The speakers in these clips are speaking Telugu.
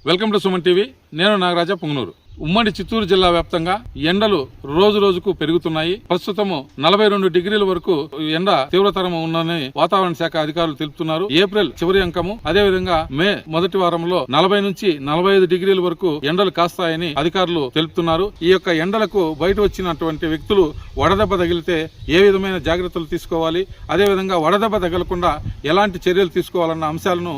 Welcome to Suman TV. నేను నాగరాజ పుంగనూరు. ఉమ్మడి చిత్తూరు జిల్లా వ్యాప్తంగా ఎండలు రోజు రోజుకు పెరుగుతున్నాయి. ప్రస్తుతము 42 డిగ్రీల వరకు ఎండ తీవ్రతరం ఉందని వాతావరణ శాఖ అధికారులు తెలుపుతున్నారు. ఏప్రిల్ చివరి అంకము, అదేవిధంగా మే మొదటి వారంలో 40 నుంచి 45 డిగ్రీల వరకు ఎండలు కాస్తాయని అధికారులు తెలుపుతున్నారు. ఈ యొక్క ఎండలకు బయట వచ్చినటువంటి వ్యక్తులు వడదెబ్బ తగిలితే ఏ విధమైన జాగ్రత్తలు తీసుకోవాలి, అదేవిధంగా వడదెబ్బ తగలకుండా ఎలాంటి చర్యలు తీసుకోవాలన్న అంశాలను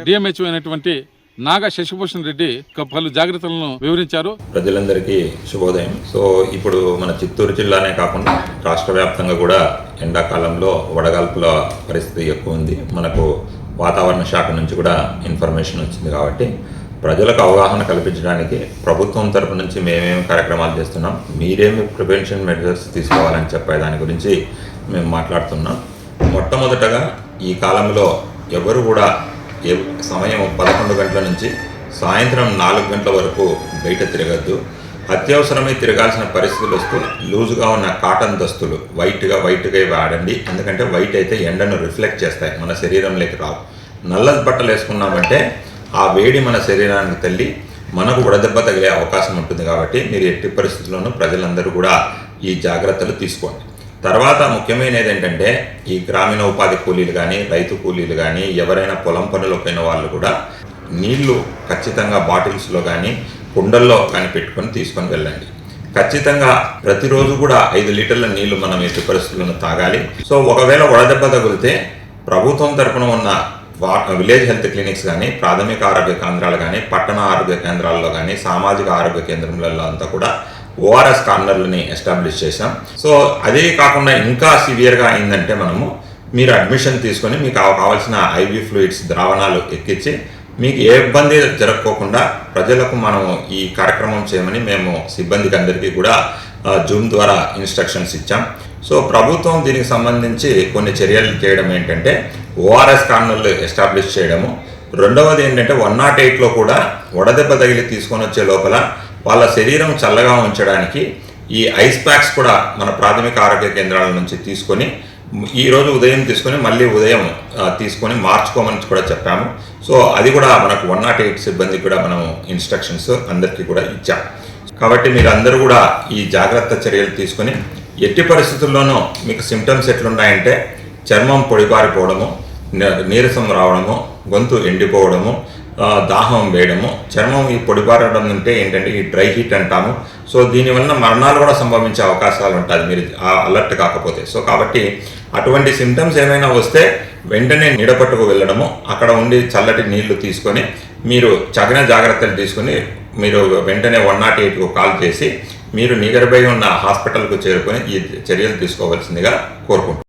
డిఎంహెచ్ఓ అయినటువంటి నాగా శశిభూషణ్ రెడ్డి పలు జాగ్రత్తలను వివరించారు. ప్రజలందరికీ శుభోదయం. సో ఇప్పుడు మన చిత్తూరు జిల్లానే కాకుండా రాష్ట్ర వ్యాప్తంగా కూడా ఎండాకాలంలో వడగాల్పుల పరిస్థితి ఎక్కువ ఉంది. మనకు వాతావరణ శాఖ నుంచి కూడా ఇన్ఫర్మేషన్ వచ్చింది. కాబట్టి ప్రజలకు అవగాహన కల్పించడానికి ప్రభుత్వం తరపు నుంచి మేమేమి కార్యక్రమాలు చేస్తున్నాం, మీరేమి ప్రివెన్షన్ మెజర్స్ తీసుకోవాలని చెప్పే దాని గురించి మేము మాట్లాడుతున్నాం. మొట్టమొదటగా ఈ కాలంలో ఎవరు కూడా సమయం 11 గంటల నుంచి సాయంత్రం 4 గంటల వరకు బయట తిరగద్దు. అత్యవసరమై తిరగాల్సిన పరిస్థితులు వస్తూ లూజుగా ఉన్న కాటన్ దుస్తులు వైట్గా వాడండి. ఎందుకంటే వైట్ అయితే ఎండను రిఫ్లెక్ట్ చేస్తాయి, మన శరీరంలోకి రావు. నల్ల బట్టలు వేసుకున్నామంటే ఆ వేడి మన శరీరానికి తల్లి మనకు వడదెబ్బ తగిలే అవకాశం ఉంటుంది. కాబట్టి మీరు ఎట్టి పరిస్థితుల్లోనూ ప్రజలందరూ కూడా ఈ జాగ్రత్తలు తీసుకోండి. తర్వాత ముఖ్యమైనది ఏంటంటే ఈ గ్రామీణ ఉపాధి కూలీలు కానీ రైతు కూలీలు కానీ ఎవరైనా పొలం పనులు పోయిన వాళ్ళు కూడా నీళ్లు ఖచ్చితంగా బాటిల్స్లో కానీ కుండల్లో కానీ పెట్టుకొని తీసుకొని వెళ్ళండి. ఖచ్చితంగా ప్రతిరోజు కూడా 5 లీటర్ల నీళ్లు మనం ఎట్టి పరిస్థితులను తాగాలి. సో ఒకవేళ వడదెబ్బ తగిలితే ప్రభుత్వం తరపున ఉన్న విలేజ్ హెల్త్ క్లినిక్స్ కానీ ప్రాథమిక ఆరోగ్య కేంద్రాలు కానీ పట్టణ ఆరోగ్య కేంద్రాల్లో కానీ సామాజిక ఆరోగ్య కేంద్రాలలో అంతా కూడా ఓఆర్ఎస్ కార్నర్లని ఎస్టాబ్లిష్ చేశాం. సో అదే కాకుండా ఇంకా సివియర్గా అయిందంటే మీరు అడ్మిషన్ తీసుకొని మీకు కావాల్సిన ఐవి ఫ్లూయిడ్స్ ద్రావణాలు ఎక్కించి మీకు ఏ ఇబ్బంది జరగకోకుండా ప్రజలకు మనము ఈ కార్యక్రమం చేయమని మేము సిబ్బందికి అందరికీ కూడా జూమ్ ద్వారా ఇన్స్ట్రక్షన్స్ ఇచ్చాం. సో ప్రభుత్వం దీనికి సంబంధించి కొన్ని చర్యలు చేయడం ఏంటంటే ఓఆర్ఎస్ కార్నర్లు ఎస్టాబ్లిష్ చేయడము. రెండవది ఏంటంటే 108లో కూడా వడదెబ్బ తగిలి తీసుకొని వచ్చే లోపల వాళ్ళ శరీరం చల్లగా ఉంచడానికి ఈ ఐస్ ప్యాక్స్ కూడా మన ప్రాథమిక ఆరోగ్య కేంద్రాల నుంచి తీసుకొని ఈరోజు ఉదయం తీసుకొని మళ్ళీ ఉదయం తీసుకొని మార్చుకోమని కూడా చెప్పాము. సో అది కూడా మనకు 108 సిబ్బందికి కూడా మనము ఇన్స్ట్రక్షన్స్ అందరికీ కూడా ఇచ్చాం. కాబట్టి మీరు అందరూ కూడా ఈ జాగ్రత్త చర్యలు తీసుకొని ఎట్టి పరిస్థితుల్లోనూ మీకు సిమ్టమ్స్ ఎట్లున్నాయంటే చర్మం పొడిబారిపోవడము, నీరసం రావడము, గొంతు ఎండిపోవడము, దాహం వేయడము, చర్మం ఈ పొడిబారడం అంటే ఏంటంటే ఈ డ్రై హీట్ అంటాము. సో దీనివల్ల మరణాలు కూడా సంభవించే అవకాశాలు ఉంటుంది మీరు అలర్ట్ కాకపోతే. సో కాబట్టి అటువంటి సిమ్టమ్స్ ఏమైనా వస్తే వెంటనే నీడపట్టుకు వెళ్ళడము, అక్కడ ఉండి చల్లటి నీళ్లు తీసుకొని మీరు తగిన జాగ్రత్తలు తీసుకొని మీరు వెంటనే 108కు కాల్ చేసి మీరు నియర్ బై ఉన్న హాస్పిటల్కు చేరుకొని ఈ చర్యలు తీసుకోవాల్సిందిగా కోరుకుంటున్నాను.